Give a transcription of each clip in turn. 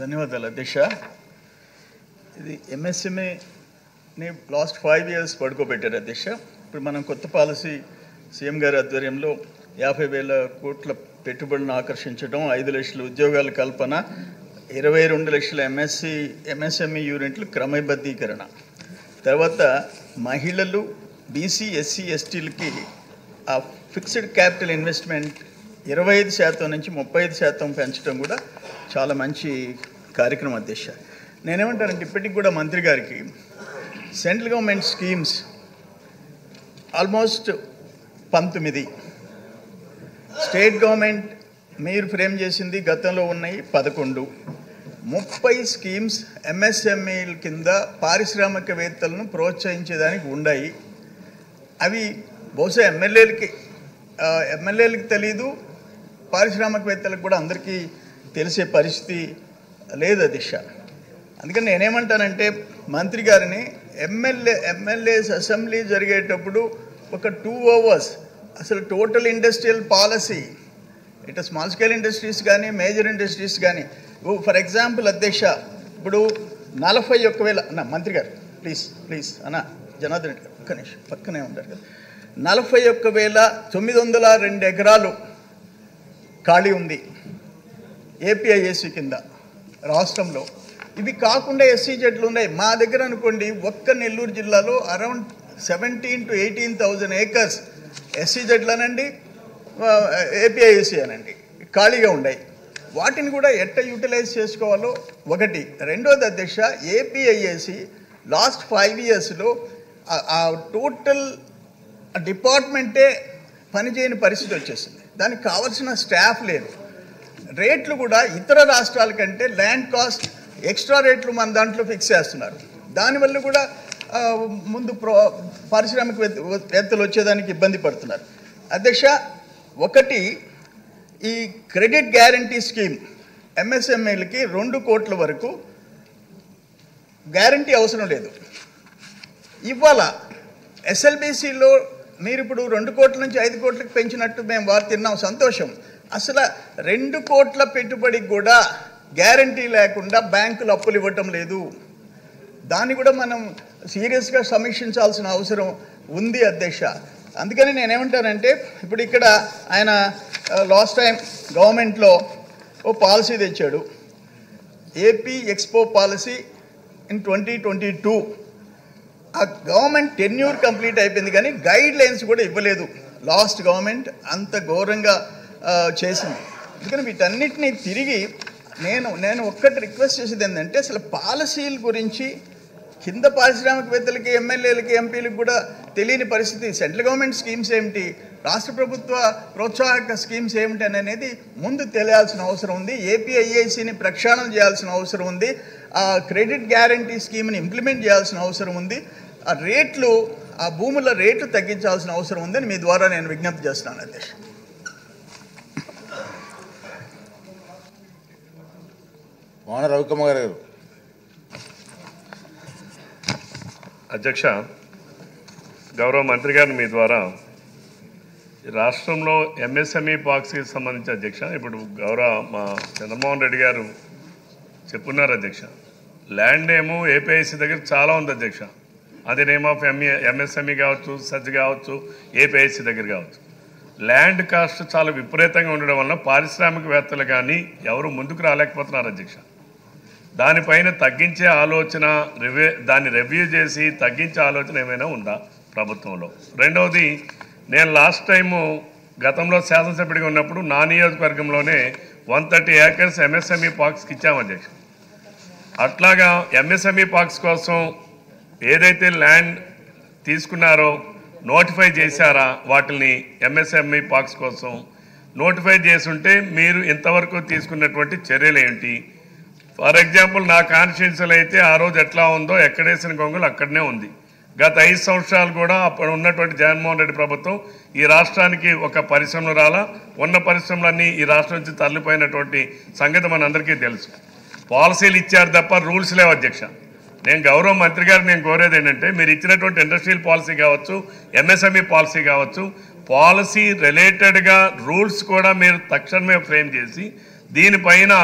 ధన్యవాదాలు అధ్యక్ష. ఇది ఎంఎస్ఎంఈని లాస్ట్ 5 years పడుకోబెట్టారు అధ్యక్ష. ఇప్పుడు మనం కొత్త పాలసీ సీఎం గారి ఆధ్వర్యంలో 50,000 కోట్ల పెట్టుబడులను ఆకర్షించడం, 5 లక్షల ఉద్యోగాల కల్పన, 22 లక్షల ఎంఎస్ఎంఈ యూనిట్లు క్రమబద్ధీకరణ, తర్వాత మహిళలు, బీసీ, ఎస్సీ, ఎస్టీలకి ఆ ఫిక్స్డ్ క్యాపిటల్ ఇన్వెస్ట్మెంట్ 25% నుంచి 35% పెంచడం కూడా చాలా మంచి కార్యక్రమం అధ్యక్ష. నేనేమంటానంటే ఇప్పటికి కూడా మంత్రి గారికి central government schemes almost 19, state government మీరు ఫ్రేమ్ చేసింది గతంలో ఉన్నాయి 11, 30 స్కీమ్స్ ఎంఎస్ఎంఈల కింద పారిశ్రామికవేత్తలను ప్రోత్సహించేదానికి ఉన్నాయి. అవి బహుశా ఎమ్మెల్యేలకి తెలీదు, పారిశ్రామికవేత్తలకు కూడా అందరికీ తెలిసే పరిస్థితి లేదు అధ్యక్ష. అందుకని నేనేమంటానంటే మంత్రి గారిని ఎమ్మెల్యేస్ అసెంబ్లీ జరిగేటప్పుడు ఒక 2 hours అసలు టోటల్ ఇండస్ట్రియల్ పాలసీ, ఇటు స్మాల్ స్కేల్ ఇండస్ట్రీస్ కానీ మేజర్ ఇండస్ట్రీస్ కానీ, ఫర్ ఎగ్జాంపుల్ అధ్యక్ష, ఇప్పుడు 41,000 మంత్రి గారు ప్లీజ్ అన్న జనార్దన్ రెడ్డి ఒక్క నిమిషం పక్కనే ఉంటారు కదా, 41,902 ఎకరాలు ఖాళీ ఉంది ఏపీఐఏసీ కింద రాష్ట్రంలో. ఇవి కాకుండా ఎస్సీజెడ్లు ఉన్నాయి మా దగ్గర అనుకోండి. ఒక్క నెల్లూరు జిల్లాలో అరౌండ్ 17,000 to 18,000 acres ఎస్సీజెడ్లు అనండి, ఏపీఐఏసీ అనండి ఖాళీగా ఉన్నాయి. వాటిని కూడా ఎట్ట యూటిలైజ్ చేసుకోవాలో ఒకటి. రెండోది అధ్యక్ష, ఏపీఐఏసీ లాస్ట్ 5 yearsలో ఆ టోటల్ డిపార్ట్మెంటే పనిచేయని పరిస్థితి వచ్చేసింది. దానికి కావాల్సిన స్టాఫ్ లేదు. రేట్లు కూడా ఇతర రాష్ట్రాల కంటే ల్యాండ్ కాస్ట్ ఎక్స్ట్రా రేట్లు మన దాంట్లో ఫిక్స్ చేస్తున్నారు. దానివల్ల కూడా ముందు పారిశ్రామికవేత్తలు వచ్చేదానికి ఇబ్బంది పడుతున్నారు అధ్యక్ష. ఒకటి, ఈ క్రెడిట్ గ్యారంటీ స్కీమ్ ఎంఎస్ఎంఈలకి 2 కోట్ల వరకు గ్యారంటీ అవసరం లేదు. ఇవాళ ఎస్ఎల్బీసీలో మీరు ఇప్పుడు 2 కోట్ల నుంచి 5 కోట్లకు పెంచినట్టు మేము తిన్నాం, సంతోషం. అసలు 2 కోట్ల పెట్టుబడికి కూడా గ్యారంటీ లేకుండా బ్యాంకులు అప్పులు ఇవ్వటం లేదు. దాన్ని కూడా మనం సీరియస్గా సమీక్షించాల్సిన అవసరం ఉంది అధ్యక్ష. అందుకని నేనేమంటానంటే, ఇప్పుడు ఇక్కడ ఆయన లాస్ట్ టైం గవర్నమెంట్లో ఓ పాలసీ తెచ్చాడు, ఏపీ ఎక్స్పో పాలసీ ఇన్ 2022. ఆ గవర్నమెంట్ టెన్యూర్ కంప్లీట్ అయిపోయింది కానీ గైడ్ లైన్స్ కూడా ఇవ్వలేదు. లాస్ట్ గవర్నమెంట్ అంత ఘోరంగా చేసింది. అందుకని వీటన్నిటినీ తిరిగి నేను ఒక్కటి రిక్వెస్ట్ చేసేది ఏంటంటే, అసలు పాలసీల గురించి కింద పారిశ్రామికవేత్తలకి, ఎమ్మెల్యేలకి, ఎంపీలకు కూడా తెలియని పరిస్థితి. సెంట్రల్ గవర్నమెంట్ స్కీమ్స్ ఏమిటి, రాష్ట్ర ప్రభుత్వ ప్రోత్సాహక స్కీమ్స్ ఏమిటి అనేది ముందు తెలియాల్సిన అవసరం ఉంది. ఏపీఐఏసీని ప్రక్షాళన చేయాల్సిన అవసరం ఉంది. ఆ క్రెడిట్ గ్యారంటీ స్కీమ్ని ఇంప్లిమెంట్ చేయాల్సిన అవసరం ఉంది. ఆ రేట్లు, ఆ భూముల రేట్లు తగ్గించాల్సిన అవసరం ఉందని మీ ద్వారా నేను విజ్ఞప్తి చేస్తున్నాను అధ్యక్ష. రవికుమార్ గారు. అధ్యక్ష, గౌరవ మంత్రి గారిని మీ ద్వారా రాష్ట్రంలో ఎంఎస్ఎంఈ పాలసీకి సంబంధించి అధ్యక్ష, ఇప్పుడు గౌరవ మా చంద్రమోహన్ రెడ్డి గారు చెప్పున్నారు అధ్యక్ష, ల్యాండ్ ఏమో ఏపీఐసీ దగ్గర చాలా ఉంది అధ్యక్ష. అది నేమ్ ఆఫ్ ఎంఎస్ఎంఈ కావచ్చు, సజ్ కావచ్చు, ఏపీఐసీ దగ్గర కావచ్చు. ల్యాండ్ కాస్ట్ చాలా విపరీతంగా ఉండడం వలన పారిశ్రామికవేత్తలు కానీ ఎవరు ముందుకు రాలేకపోతున్నారు అధ్యక్ష. దానిపైన తగ్గించే ఆలోచన, దాన్ని రివ్యూ చేసి తగ్గించే ఆలోచన ఏమైనా ఉందా ప్రభుత్వంలో? రెండవది, నేను లాస్ట్ టైము గతంలో శాసనసభ్యుడిగా ఉన్నప్పుడు నా నియోజకవర్గంలోనే 130 acres ఎంఎస్ఎంఈ పార్క్స్కి ఇచ్చాము అధ్యక్ష. అట్లాగా ఎంఎస్ఎంఈ పార్క్స్ కోసం ఏదైతే ల్యాండ్ తీసుకున్నారో నోటిఫై చేశారా? వాటిని ఎంఎస్ఎంఈ పార్క్స్ కోసం నోటిఫై చేసుంటే మీరు ఇంతవరకు తీసుకున్నటువంటి చర్యలు ఏంటి? ఫర్ ఎగ్జాంపుల్ నా కాన్స్టిట్యున్సీలో అయితే ఆ రోజు ఎట్లా ఉందో ఎక్కడేసిన గొంగలు అక్కడనే ఉంది. గత 5 సంవత్సరాలు కూడా అప్పుడు ఉన్నటువంటి జగన్మోహన్ రెడ్డి ప్రభుత్వం ఈ రాష్ట్రానికి ఒక పరిశ్రమలు రాలా, ఉన్న పరిశ్రమలన్నీ ఈ రాష్ట్రం నుంచి తరలిపోయినటువంటి సంగతి మనందరికీ తెలుసు. పాలసీలు ఇచ్చారు తప్ప రూల్స్ లేవు అధ్యక్ష. నేను గౌరవ మంత్రి గారు నేను కోరేది ఏంటంటే, మీరు ఇచ్చినటువంటి ఇండస్ట్రియల్ పాలసీ కావచ్చు, ఎంఎస్ఎంఈ పాలసీ కావచ్చు, పాలసీ రిలేటెడ్గా రూల్స్ కూడా మీరు తక్షణమే ఫ్రేమ్ చేసి దీనిపైన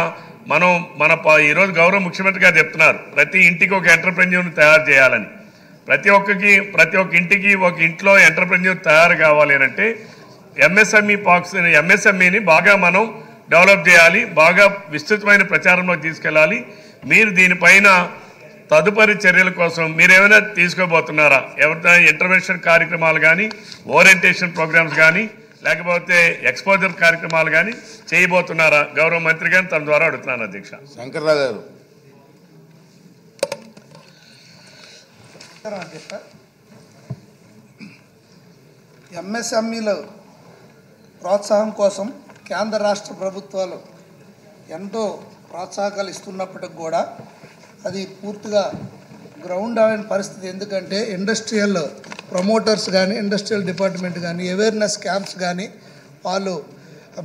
ఈరోజు గౌరవ ముఖ్యమంత్రి గారు చెప్తున్నారు ప్రతి ఇంటికి ఒక ఎంటర్ప్రెన్యూర్ని తయారు చేయాలని. ప్రతి ఒక్క ఇంటికి ఒక ఇంట్లో ఎంటర్ప్రెన్యూర్ తయారు కావాలి అంటే ఎంఎస్ఎంఈని బాగా మనం డెవలప్ చేయాలి, బాగా విస్తృతమైన ప్రచారంలో తీసుకెళ్ళాలి. మీరు దీనిపైన తదుపరి చర్యల కోసం మీరేమైనా తీసుకోబోతున్నారా? ఎవరైనా ఇంటర్వెన్షన్ కార్యక్రమాలు కానీ, ఓరియంటేషన్ ప్రోగ్రామ్స్ కానీ, లేకపోతే ఎక్స్పోజర్ కార్యక్రమాలు కానీ చేయబోతున్నారా? గౌరవ మంత్రి గారిని తన ద్వారా అడుగుతున్నాను అధ్యక్ష. శంకర్రావు గారు. ఎంఎస్ఎంఈల ప్రోత్సాహం కోసం కేంద్ర రాష్ట్ర ప్రభుత్వాలు ఎంతో ప్రోత్సాహకాలు ఇస్తున్నప్పటికి కూడా అది పూర్తిగా గ్రౌండ్ అయిన పరిస్థితి. ఎందుకంటే ఇండస్ట్రియల్ ప్రమోటర్స్ కానీ, ఇండస్ట్రియల్ డిపార్ట్మెంట్ కానీ, అవేర్నెస్ క్యాంప్స్ కానీ వాళ్ళు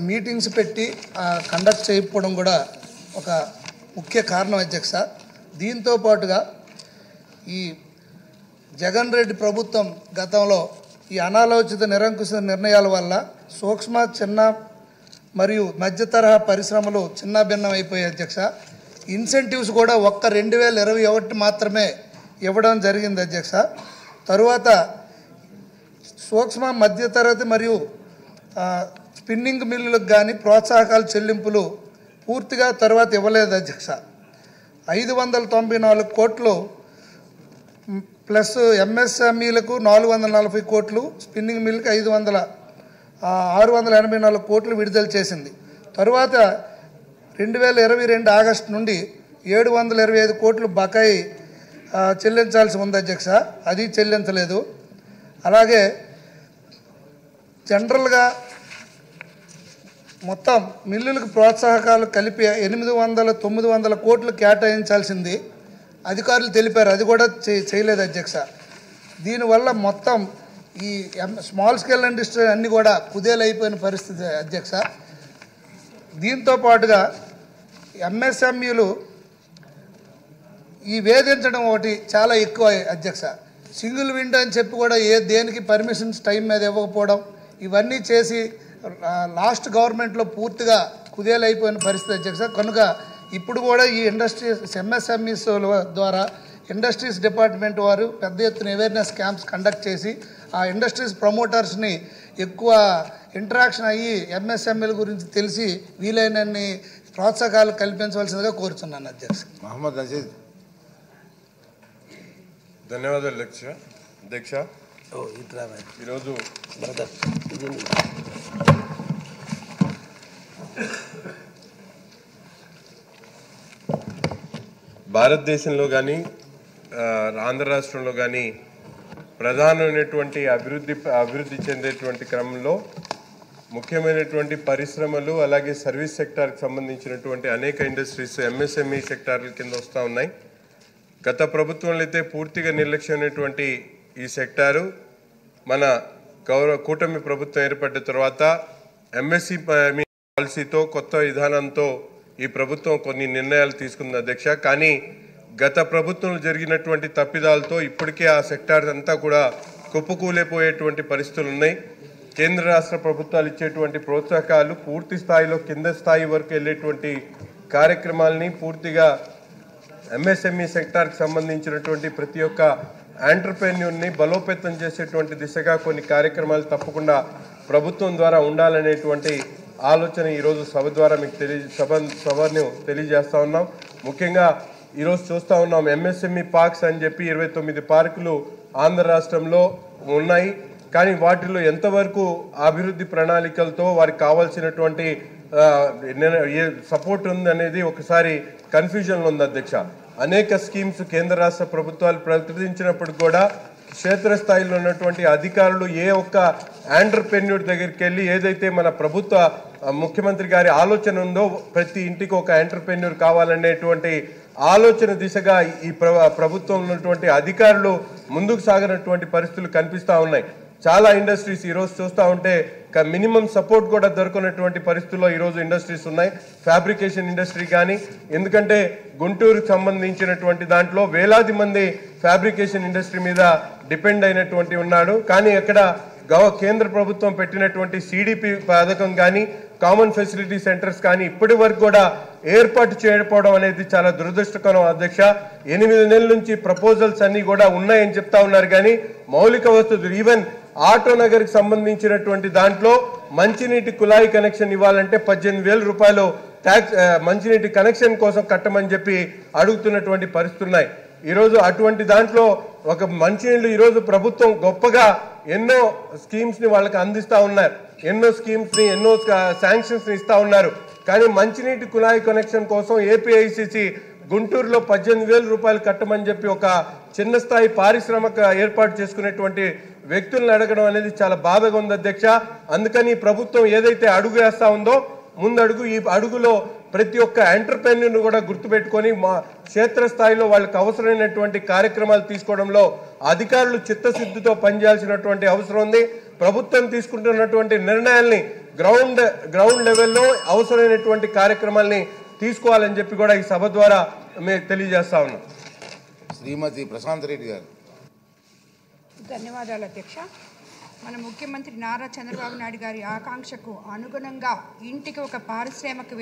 మీటింగ్స్ పెట్టి కండక్ట్ చేయకపోవడం కూడా ఒక ముఖ్య కారణం అధ్యక్ష. దీంతో పాటుగా ఈ జగన్ రెడ్డి ప్రభుత్వం గతంలో ఈ అనాలోచిత నిరంకుశ నిర్ణయాల వల్ల సూక్ష్మ, చిన్న మరియు మధ్య తరహా పరిశ్రమలు చిన్నాభిన్నం అయిపోయాయి అధ్యక్ష. ఇన్సెంటివ్స్ కూడా ఒక్క 2021 మాత్రమే ఇవ్వడం జరిగింది అధ్యక్ష. తరువాత సూక్ష్మ, మధ్యతరగతి మరియు స్పిన్నింగ్ మిల్లులకు కానీ ప్రోత్సాహకాల చెల్లింపులు పూర్తిగా తర్వాత ఇవ్వలేదు అధ్యక్ష. 594 కోట్లు ప్లస్ ఎంఎస్ఎంఈలకు 440 కోట్లు, స్పిన్నింగ్ మిల్కి 684 కోట్లు విడుదల చేసింది. తరువాత 2022 ఆగస్టు నుండి 725 కోట్లు బకాయి చెల్లించాల్సి ఉంది అధ్యక్ష. అది చెల్లించలేదు. అలాగే జనరల్గా మొత్తం మిల్లులకు ప్రోత్సాహకాలు కలిపి 800-900 కోట్లు కేటాయించాల్సింది అధికారులు తెలిపారు. అది కూడా చేయలేదు అధ్యక్ష. దీనివల్ల మొత్తం ఈ స్మాల్ స్కేల్ ఇండస్ట్రీ అన్నీ కూడా కుదేలైపోయిన పరిస్థితి అధ్యక్ష. దీంతో పాటుగా ఎంఎస్ఎంఈలు ఈ వేధించడం ఒకటి చాలా ఎక్కువ అధ్యక్ష. సింగిల్ విండో అని చెప్పి కూడా దేనికి పర్మిషన్స్ టైం మీద ఇవ్వకపోవడం, ఇవన్నీ చేసి లాస్ట్ గవర్నమెంట్లో పూర్తిగా కుదేలైపోయిన పరిస్థితి అధ్యక్ష. కనుక ఇప్పుడు కూడా ఈ ఇండస్ట్రీస్ ఎంఎస్ఎంఈస్ ద్వారా ఇండస్ట్రీస్ డిపార్ట్మెంట్ వారు పెద్ద ఎత్తున అవేర్నెస్ క్యాంప్స్ కండక్ట్ చేసి ఆ ఇండస్ట్రీస్ ప్రమోటర్స్ని ఎక్కువ ఇంటరాక్షన్ అయ్యి ఎంఎస్ఎంఈల గురించి తెలిసి వీలైనన్ని ప్రోత్సాహకాలు కల్పించవలసిందిగా కోరుతున్నాను అధ్యక్ష. మహమ్మద్ అజీజ్. ధన్యవాదాలు అధ్యక్ష. ఈరోజు భారతదేశంలో కానీ ఆంధ్ర రాష్ట్రంలో కానీ ప్రధానమైనటువంటి అభివృద్ధి చెందేటువంటి క్రమంలో ముఖ్యమైనటువంటి పరిశ్రమలు అలాగే సర్వీస్ సెక్టార్కి సంబంధించినటువంటి అనేక ఇండస్ట్రీస్ ఎంఎస్ఎంఈ సెక్టార్ల కింద వస్తూ ఉన్నాయి. గత ప్రభుత్వంలో అయితే పూర్తిగా నిర్లక్ష్యమైనటువంటి ఈ సెక్టారు మన కూటమి ప్రభుత్వం ఏర్పడ్డ తర్వాత ఎంఎస్ఎంఈ పాలసీతో కొత్త విధానంతో ఈ ప్రభుత్వం కొన్ని నిర్ణయాలు తీసుకుంది అధ్యక్ష. కానీ గత ప్రభుత్వంలో జరిగినటువంటి తప్పిదాలతో ఇప్పటికే ఆ సెక్టార్ అంతా కూడా కుప్పకూలిపోయేటువంటి పరిస్థితులు ఉన్నాయి. కేంద్ర రాష్ట్ర ప్రభుత్వాలు ఇచ్చేటువంటి ప్రోత్సాహకాలు పూర్తి స్థాయిలో కింద స్థాయి వరకు వెళ్ళేటువంటి కార్యక్రమాలని పూర్తిగా ఎంఎస్ఎంఈ సెక్టార్కి సంబంధించినటువంటి ప్రతి ఒక్క ఎంటర్‌ప్రెన్యూర్ని బలోపేతం చేసేటువంటి దిశగా కొన్ని కార్యక్రమాలు తప్పకుండా ప్రభుత్వం ద్వారా ఉండాలనేటువంటి ఆలోచన ఈరోజు సభ ద్వారా మీకు సభను తెలియజేస్తూ ఉన్నాం. ముఖ్యంగా ఈరోజు చూస్తూ ఉన్నాం ఎంఎస్ఎంఈ పార్క్స్ అని చెప్పి 29 పార్కులు ఆంధ్ర రాష్ట్రంలో ఉన్నాయి. కానీ వాటిలో ఎంతవరకు అభివృద్ధి ప్రణాళికలతో వారికి కావాల్సినటువంటి సపోర్ట్ ఉంది అనేది ఒకసారి కన్ఫ్యూజన్లో ఉంది అధ్యక్ష. అనేక స్కీమ్స్ కేంద్ర రాష్ట్ర ప్రభుత్వాలు ప్రకటించినప్పుడు కూడా క్షేత్రస్థాయిలో ఉన్నటువంటి అధికారులు ఏ ఒక్క ఎంటర్‌ప్రెన్యూర్ దగ్గరికి వెళ్ళి ఏదైతే మన ప్రభుత్వ ముఖ్యమంత్రి గారి ఆలోచన ఉందో ప్రతి ఇంటికి ఒక ఎంటర్‌ప్రెన్యూర్ కావాలనేటువంటి ఆలోచన దిశగా ఈ ప్రభుత్వం ఉన్నటువంటి అధికారులు ముందుకు సాగినటువంటి పరిస్థితులు కనిపిస్తూ ఉన్నాయి. చాలా ఇండస్ట్రీస్ ఈరోజు చూస్తూ ఉంటే మినిమం సపోర్ట్ కూడా దొరకనటువంటి పరిస్థితుల్లో ఈరోజు ఇండస్ట్రీస్ ఉన్నాయి. ఫ్యాబ్రికేషన్ ఇండస్ట్రీ కానీ, ఎందుకంటే గుంటూరుకు సంబంధించినటువంటి దాంట్లో వేలాది మంది ఫ్యాబ్రికేషన్ ఇండస్ట్రీ మీద డిపెండ్ అయినటువంటి ఉన్నాడు. కానీ అక్కడ కేంద్ర ప్రభుత్వం పెట్టినటువంటి సిడిపి పథకం కానీ, కామన్ ఫెసిలిటీ సెంటర్స్ కానీ ఇప్పటి వరకు కూడా ఏర్పాటు చేయకపోవడం అనేది చాలా దురదృష్టకరం అధ్యక్ష. 8 నెలల నుంచి ప్రపోజల్స్ అన్ని కూడా ఉన్నాయని చెప్తా ఉన్నారు, కానీ మౌలిక వసతులు ఈవెన్ ఆటో నగర్కి సంబంధించినటువంటి దాంట్లో మంచినీటి కుళాయి కనెక్షన్ ఇవ్వాలంటే 18,000 రూపాయలు ట్యాక్స్ మంచినీటి కనెక్షన్ కోసం కట్టమని చెప్పి అడుగుతున్నటువంటి పరిస్థితులు ఉన్నాయి. ఈరోజు అటువంటి దాంట్లో ఒక మంచినీళ్ళు ఈరోజు ప్రభుత్వం గొప్పగా ఎన్నో స్కీమ్స్ని వాళ్ళకి అందిస్తూ ఉన్నారు, ఎన్నో స్కీమ్స్ని ఎన్నో శాంక్షన్స్ని ఇస్తూ ఉన్నారు. కానీ మంచినీటి కుళాయి కనెక్షన్ కోసం ఏపీఐసిసి గుంటూరులో 18,000 రూపాయలు కట్టమని చెప్పి ఒక చిన్న స్థాయి పారిశ్రామిక ఏర్పాటు చేసుకునేటువంటి వ్యక్తులను అడగడం అనేది చాలా బాధగా ఉంది అధ్యక్ష. అందుకని ప్రభుత్వం ఏదైతే అడుగు వేస్తా ఉందో ముందడుగు, ఈ అడుగులో ప్రతి ఒక్క ఎంటర్ప్రెన్యూర్ను కూడా గుర్తుపెట్టుకొని మా క్షేత్రస్థాయిలో వాళ్ళకి అవసరమైనటువంటి కార్యక్రమాలు తీసుకోవడంలో అధికారులు చిత్తశుద్ధితో పనిచేయాల్సినటువంటి అవసరం ఉంది. ప్రభుత్వం తీసుకుంటున్నటువంటి నిర్ణయాల్ని గ్రౌండ్ లెవెల్లో అవసరమైనటువంటి కార్యక్రమాల్ని తీసుకోవాలని చెప్పి కూడా ఈ సభ ద్వారా మేము తెలియజేస్తా ఉన్నాం. శ్రీమతి ప్రశాంత్ రెడ్డి గారు. ధన్యవాదాలు అధ్యక్ష. మన ముఖ్యమంత్రి నారా చంద్రబాబు నాయుడు గారి ఆకాంక్షకు అనుగుణంగా ఇంటికి ఒక పారిశ్రామికవేత్త